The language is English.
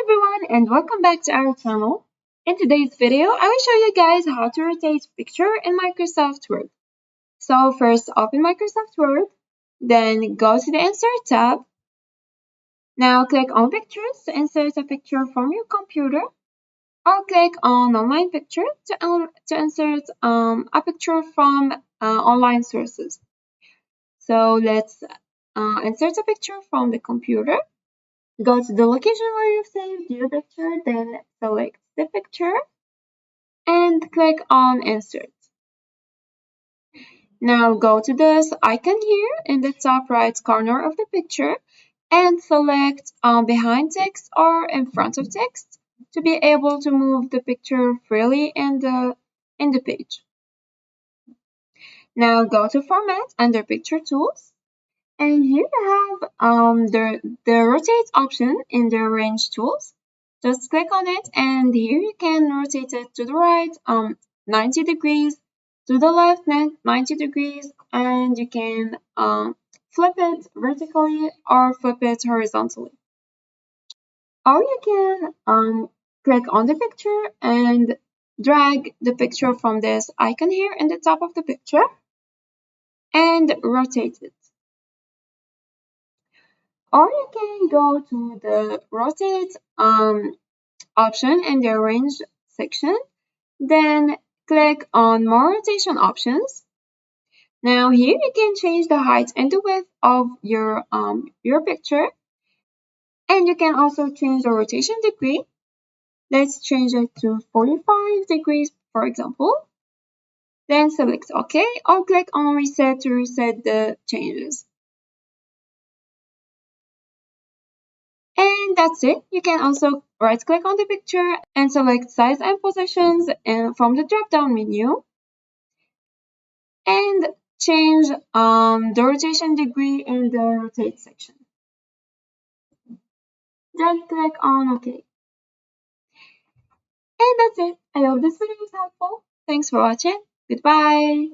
everyone and welcome back to our channel. In today's video, I will show you guys how to rotate picture in Microsoft Word. So first open Microsoft Word, then go to the Insert tab. Now click on Pictures to insert a picture from your computer, or click on Online Picture to insert a picture from online sources. So let's insert a picture from the computer. Go to the location where you've saved your picture, then select the picture and click on Insert. Now go to this icon here in the top right corner of the picture and select behind text or in front of text to be able to move the picture freely in the page. Now go to Format under Picture Tools. And here you have the rotate option in the Arrange tools. Just click on it and here you can rotate it to the right 90 degrees, to the left 90 degrees, and you can flip it vertically or flip it horizontally. Or you can click on the picture and drag the picture from this icon here in the top of the picture and rotate it. Or you can go to the rotate option in the arrange section, then click on more rotation options. Now here you can change the height and the width of your picture, and you can also change the rotation degree. Let's change it to 45 degrees, for example. Then select OK or click on reset to reset the changes. And that's it. You can also right click on the picture and select size and positions from the drop down menu and change the rotation degree in the rotate section. Then click on OK. And that's it. I hope this video was helpful. Thanks for watching. Goodbye.